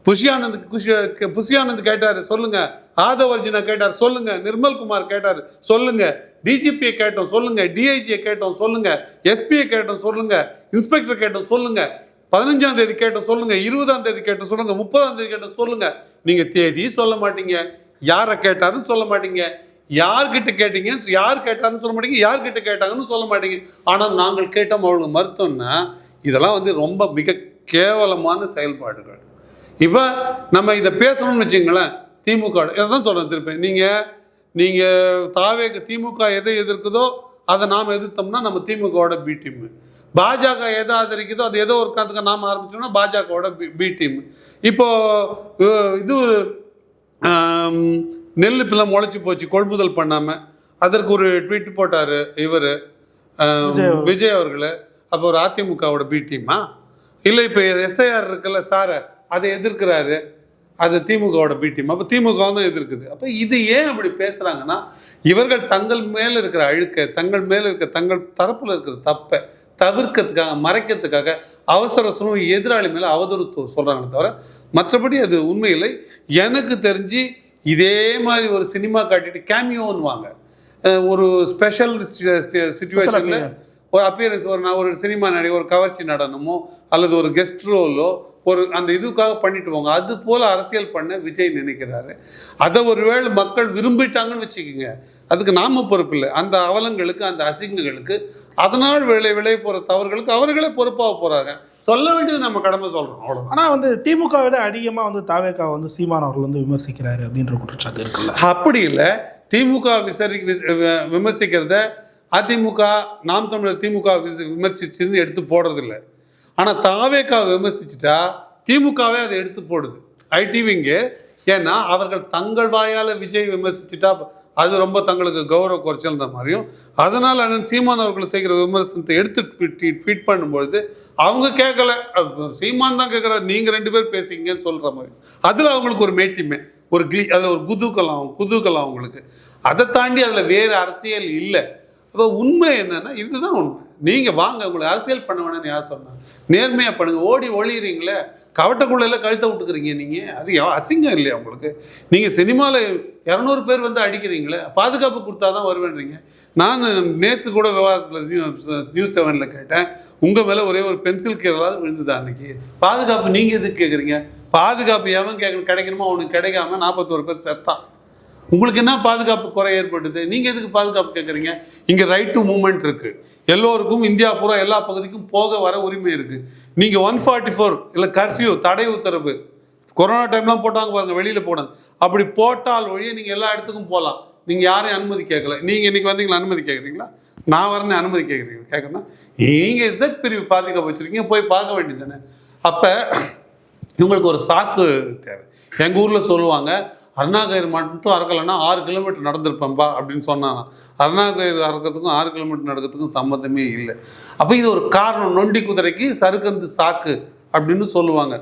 புஷியானந்த் கேட்டாரு சொல்லுங்க, ஆதவர்ஜுனா கேட்டார் சொல்லுங்க, நிர்மல்குமார் கேட்டார் சொல்லுங்க, டிஜிபியை கேட்டோம் சொல்லுங்க, டிஐஜியை கேட்டோம் சொல்லுங்க, எஸ்பியை கேட்டோம் சொல்லுங்க, இன்ஸ்பெக்டர் கேட்டோம் சொல்லுங்க, 15ஆம் தேதி கேட்டோம் சொல்லுங்க, 20ஆம் தேதி கேட்டோம் சொல்லுங்க, 30ஆம் தேதி கேட்டோம் சொல்லுங்க. நீங்க தேதி சொல்ல மாட்டீங்க, யாரை கேட்டாருன்னு சொல்ல மாட்டீங்க, யார்கிட்ட கேட்டீங்க, யார் கேட்டாருன்னு சொல்ல மாட்டீங்க, யார்கிட்ட கேட்டாங்கன்னு சொல்ல மாட்டீங்க. ஆனால் நாங்கள் கேட்டோம் அவங்களுக்கு மறுத்தோம்னா இதெல்லாம் ரொம்ப மிக கேவலமான செயல்பாடுகள். இப்போ நம்ம இதை பேசணும்னு வச்சுங்களேன், திமுக இதான் சொல்கிறேன் திருப்பி, நீங்கள் திமுக எதை எதிர்க்குதோ அதை நாம் எதிர்த்தோம்னா நம்ம திமுகவோட பி டீம். பாஜக எதை ஆதரிக்குதோ அது ஏதோ ஒரு காரணத்துக்கு நாம் ஆரம்பிச்சோம்னா பாஜகவோட பி டீம். இப்போது இது நெல் இப்பெல்லாம் முளைச்சி போச்சு கொள்முதல் பண்ணாமல், அதற்கு ஒரு ட்வீட் போட்டார் இவர் விஜய் அவர்கள். அப்போ ஒரு அதிமுகவோட பி டீமா? இல்லை இப்போ எஸ்ஐஆர் இருக்குல்ல சார், அதை எதிர்க்கிறாரு, அது திமுகவோட பி டீம். அப்போ திமுக தான் எதிர்க்குது. அப்போ இது ஏன் அப்படி பேசுகிறாங்கன்னா, இவர்கள் தங்கள் மேலே இருக்கிற அழுக்க, தங்கள் மேலே இருக்கிற தங்கள் தரப்பில் இருக்கிற தப்பை தவிர்க்கிறதுக்காக, மறைக்கிறதுக்காக அவசரம் எதிராளி மேலே அவதூறு சொல்கிறாங்க தவிர மற்றபடி அது உண்மையில்லை. எனக்கு தெரிஞ்சு இதே மாதிரி ஒரு சினிமா காட்டிட்டு கேமியோன்னு வாங்க, ஒரு ஸ்பெஷல் சிச்சுவேஷனில் ஒரு அப்பியரன்ஸ், ஒரு சினிமா நடிகை ஒரு கவர்ச்சி நடனமோ அல்லது ஒரு கெஸ்ட் ரோலோ அந்த இதுக்காக பண்ணிட்டு போங்க. அது போல் அரசியல் பண்ண விஜய் நினைக்கிறாரு. அதை ஒருவேளை மக்கள் விரும்பிட்டாங்கன்னு வச்சுக்கோங்க, அதுக்கு நாம பொறுப்பு இல்லை. அந்த அவலங்களுக்கு, அந்த அசிங்கங்களுக்கு, அதனால் விளைய போகிற தவறுகளுக்கு அவர்களே பொறுப்பாக போகிறாங்க. சொல்ல வேண்டியது நம்ம கடமை சொல்கிறோம், அவ்வளோ. ஆனால் திமுக விட அதிகமாக தாவேகா சீமான் அவர்கள் விமர்சிக்கிறாரு அப்படின்ற குற்றச்சாட்டு இருக்குல்ல? அப்படி இல்லை. திமுக விமர்சிக்கிறத அதிமுக, நாம் தமிழர் திமுக விமர்சிச்சுன்னு எடுத்து போடுறதில்லை. ஆனால் தாவேக்கா விமர்சிச்சுட்டா திமுகவே அதை எடுத்து போடுது, ஐடிவிங்க. ஏன்னா அவர்கள் தங்கள் வாயால் விஜய் விமர்சிச்சுட்டா அது ரொம்ப தங்களுக்கு கௌரவ குறைச்சல்ன்ற மாதிரியும், அதனால் அண்ணன் சீமான் அவர்கள் செய்கிற விமர்சனத்தை எடுத்து ட்வீட் பண்ணும்பொழுது அவங்க கேட்கல, சீமான் தான் கேட்குறாரு, நீங்கள் 2 பேர் பேசிங்கன்னு சொல்கிற மாதிரி. அதில் அவங்களுக்கு ஒரு மேட்டிமே, ஒரு அதில் ஒரு குதூகலம் அவங்களுக்கு. அதை தாண்டி அதில் வேறு அரசியல் இல்லை. அப்போ உண்மை என்னன்னா இதுதான் உண்மை. நீங்கள் வாங்க, உங்களுக்கு அரசியல் பண்ண வேணும்னு யார் சொன்னாங்க? நேர்மையாக பண்ணுங்க. ஓடி ஒளிகிறீங்களே, கவட்டக்குள்ளெல்லாம் கழுத்தை விட்டுக்கிறீங்க நீங்கள், அது அசிங்கம் இல்லையா உங்களுக்கு? நீங்கள் சினிமாவில் 200 பேர் அடிக்கிறீங்களே, பாதுகாப்பு கொடுத்தா தான் வருவேன்றீங்க. நான் நேற்று கூட விவாதத்தில் நியூஸ் 7ல் கேட்டேன், உங்கள் மேலே ஒரே ஒரு பென்சில் கீழாவது விழுந்துதான் அன்றைக்கி. பாதுகாப்பு நீங்கள் எதுக்கு கேட்குறீங்க? பாதுகாப்பு எவன் கிடைக்கணுமோ அவனுக்கு கிடைக்காம 41 பேர் செத்தான். உங்களுக்கு என்ன பாதுகாப்பு குறை ஏற்படுது? நீங்கள் எதுக்கு பாதுகாப்பு கேட்குறீங்க? இங்கே ரைட் டு மூவ்மெண்ட் இருக்குது. எல்லோருக்கும் இந்தியா பூரா எல்லா பகுதிக்கும் போக வர உரிமை இருக்குது. நீங்கள் 144 இல்லை கர்ஃப்யூ தடை உத்தரவு கொரோனா டைம்லாம் போட்டாங்க பாருங்கள், வெளியில் போனது. அப்படி போட்டால் வழியே நீங்கள் எல்லா இடத்துக்கும் போகலாம். நீங்கள் யாரையும் அனுமதி கேட்கல. நீங்கள் இன்றைக்கி வந்தீங்களா அனுமதி கேட்குறீங்களா? நான் வரேன்னு அனுமதி கேட்குறேன்னா நீங்கள் இசட் பிரிவு பாதுகாப்பு வச்சுருக்கீங்க, போய் பார்க்க வேண்டியது தானே. அப்போ இவங்களுக்கு ஒரு சாக்கு தேவை. எங்கள் ஊரில் சொல்லுவாங்க, அருணா கயிறு மட்டும் அறக்கலைன்னா 6 கிலோமீட்டர் நடந்திருப்பேன்பா அப்படின்னு சொன்னானா. அருணா கயிறு அறக்கிறதுக்கும் 6 கிலோமீட்டர் நடக்கிறதுக்கும் சம்மந்தமே இல்லை. அப்போ இது ஒரு காரணம். நொண்டி குதிரைக்கு சறுக்கந்து சாக்கு அப்படின்னு சொல்லுவாங்க.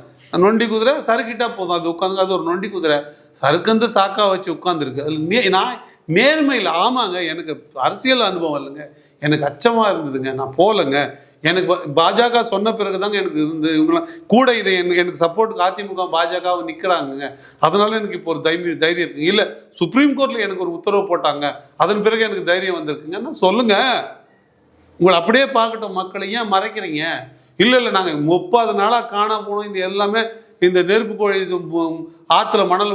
நொண்டி குதிரை சறுக்கிட்டா போதும், அது உட்காந்து, அது ஒரு நொண்டி குதிரை சறுக்கந்து சாக்கா வச்சு உட்காந்துருக்கு. அதில் நான் நேர்மை இல்லை. ஆமாங்க, எனக்கு அரசியல் அனுபவம் இல்லைங்க, எனக்கு அச்சமாக இருந்ததுங்க, நான் போகலைங்க. எனக்கு பாஜக சொன்ன பிறகு தாங்க எனக்கு இவங்களாம் கூட இதை எனக்கு சப்போர்ட்டுக்கு அதிமுக பாஜகவும் நிற்கிறாங்க. அதனால எனக்கு இப்போ ஒரு தைரியம் இருக்குங்க. இல்லை சுப்ரீம் கோர்ட்டில் எனக்கு ஒரு உத்தரவு போட்டாங்க, அதன் பிறகு எனக்கு தைரியம் வந்திருக்குங்கன்னா சொல்லுங்கள். உங்களை அப்படியே பார்க்கட்டும். மக்களை ஏன் மறைக்கிறீங்க? இல்லை நாங்கள் 30 நாளாக காண போனோம். இந்த எல்லாமே இந்த நெருப்பு கோழி இது ஆற்றுல மணல்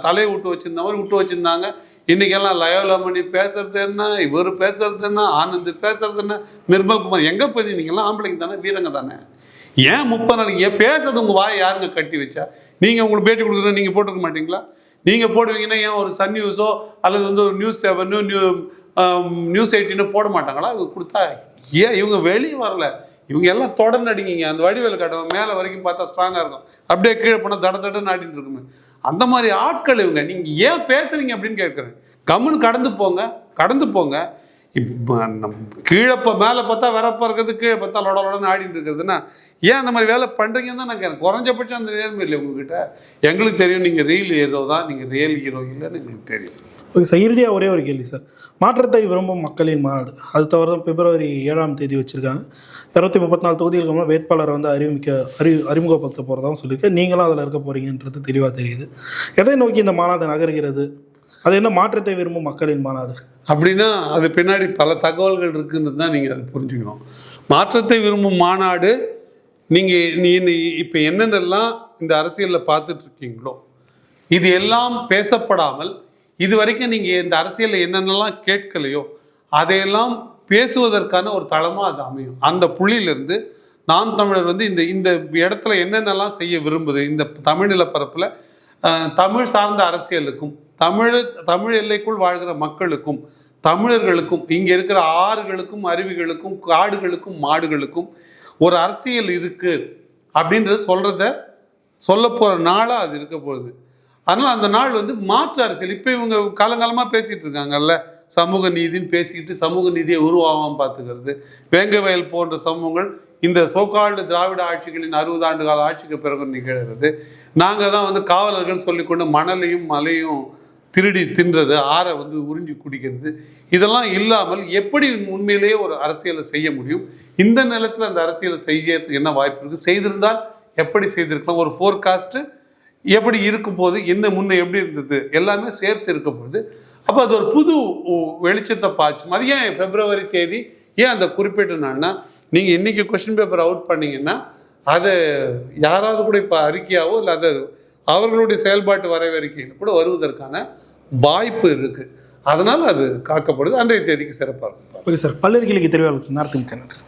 தலையை விட்டு வச்சுருந்த மாதிரி விட்டு வச்சுருந்தாங்க. இன்றைக்கெல்லாம் லயோலாமணி பேசுறது என்ன, இவர் பேசுறது என்ன, ஆனந்த் பேசுறது என்ன, நிர்மல்குமார் எங்கே போய் நீங்கள்லாம் ஆம்பளைங்க தானே, வீரங்க தானே. ஏன் 30 நாளைக்கு ஏன் பேசுறது? உங்கள் வாயை யாருங்க கட்டி வச்சா? நீங்கள் உங்களுக்கு பேட்டி கொடுக்குற நீங்கள் போட்டுக்க மாட்டீங்களா? நீங்கள் போடுவீங்கன்னா ஏன் ஒரு சன் நியூஸோ அல்லது வந்து ஒரு நியூஸ் 7 நியூஸ் 18 போட மாட்டாங்களா? இவங்க கொடுத்தா ஏன் இவங்க வெளியே வரல? இவங்க எல்லாம் தொடர்ந்து அடிங்க. அந்த வடிவேல் காட்டுவோம், மேலே வரைக்கும் பார்த்தா ஸ்ட்ராங்காக இருக்கும், அப்படியே கீழே போனால் தடன்னு ஆடிட்டு இருக்குமே. அந்த மாதிரி ஆட்கள் இவங்க. நீங்கள் ஏன் பேசுகிறீங்க அப்படின்னு கேட்குறேன். கம்முன்னு கடந்து போங்க. இப்போ கீழே மேலே பார்த்தா வரப்போ இருக்கிறது, கீழே பார்த்தா லொடன்னு ஆடிட்டு இருக்கிறதுனா ஏன் அந்த மாதிரி வேலை பண்ணுறீங்கன்னு தான் நான் கேட்குறேன். குறைஞ்சபட்சம் அந்த நேர்மை இல்லை உங்ககிட்ட. எங்களுக்கு தெரியும் நீங்கள் ரியல் ஹீரோ தான், நீங்கள் ரியல் ஹீரோ இல்லைன்னு எங்களுக்கு தெரியும். ஓகே சார், இறுதியாக ஒரே ஒரு கேள்வி சார். மாற்றத்தை விரும்பும் மக்களின் மாநாடு அது தவிர பிப்ரவரி 7ஆம் தேதி வச்சுருக்காங்க. 234 தொகுதிகளுக்கு வேட்பாளரை வந்து அறிமுகப்படுத்த போகிறதாகவும் சொல்லியிருக்கேன். நீங்களும் அதில் இருக்க போகிறீங்கன்றது தெளிவாக தெரியுது. எதை நோக்கி இந்த மாநாடு நகர்கிறது? அது என்ன மாற்றத்தை விரும்பும் மக்களின் மாநாடு அப்படின்னா அது பின்னாடி பல தகவல்கள் இருக்குன்னு தான் நீங்கள் அதை புரிஞ்சுக்கணும். மாற்றத்தை விரும்பும் மாநாடு நீங்கள் இப்போ என்னென்னலாம் இந்த அரசியலில் பார்த்துட்ருக்கீங்களோ இது எல்லாம் பேசப்படாமல் இது வரைக்கும் நீங்கள் இந்த அரசியலில் என்னென்னலாம் கேட்கலையோ அதையெல்லாம் பேசுவதற்கான ஒரு தளமாக அது அமையும். அந்த புள்ளியிலிருந்து நாம் தமிழர் வந்து இந்த இடத்துல என்னென்னலாம் செய்ய விரும்புது, இந்த தமிழ் நிலப்பரப்பில் தமிழ் சார்ந்த அரசியலுக்கும் தமிழ் எல்லைக்குள் வாழ்கிற மக்களுக்கும் தமிழர்களுக்கும் இங்கே இருக்கிற ஆறுகளுக்கும் அருவிகளுக்கும் காடுகளுக்கும் மாடுகளுக்கும் ஒரு அரசியல் இருக்குது அப்படின்றத சொல்ல போகிற நாளாக அது இருக்க போகுது. அதனால் அந்த நாள் வந்து மாற்று அரசியல். இப்போ இவங்க காலங்காலமாக பேசிகிட்டு இருக்காங்கல்ல, சமூக நீதின்னு பேசிக்கிட்டு சமூக நீதியை உருவாகாமல் பார்த்துக்கிறது. வேங்க வயல் போன்ற சமூகங்கள் இந்த சோகால்டு திராவிட ஆட்சிகளின் 60 ஆண்டு கால ஆட்சிக்கு பிறகு நிகழ்கிறது. நாங்கள் தான் வந்து காவலர்கள் சொல்லிக்கொண்டு மணலையும் மலையும் திருடி தின்றது, ஆறை வந்து உறிஞ்சி குடிக்கிறது, இதெல்லாம் இல்லாமல் எப்படி உண்மையிலேயே ஒரு அரசியலை செய்ய முடியும்? இந்த நிலத்தில் அந்த அரசியலை செய்யறதுக்கு என்ன வாய்ப்பு இருக்குது? செய்திருந்தால் எப்படி செய்திருக்கலாம்? ஒரு ஃபோர்காஸ்ட்டு எப்படி இருக்கும் போது என்ன முன்னே எப்படி இருந்தது எல்லாமே சேர்த்து இருக்க போகுது. அப்போ அது ஒரு புது வெளிச்சத்தை பாய்ச்சும். அது ஏன் பிப்ரவரி தேதி, ஏன் அந்த குறிப்பிட்ட நாள்னா, நீங்கள் இன்றைக்கி கொஸ்டின் பேப்பர் அவுட் பண்ணிங்கன்னா அதை யாராவது கூட இப்போ அறிக்கையாவோ இல்லை அதை அவர்களுடைய செயல்பாட்டு வரைவறிக்கையில் கூட வருவதற்கான வாய்ப்பு இருக்குது. அதனால் அது காக்கப்படுது. அன்றைய தேதிக்கு சிறப்பாக இருக்கும். ஓகே சார், பல்வேறு கேள்விக்கு தெரிவாக நடத்துங்க.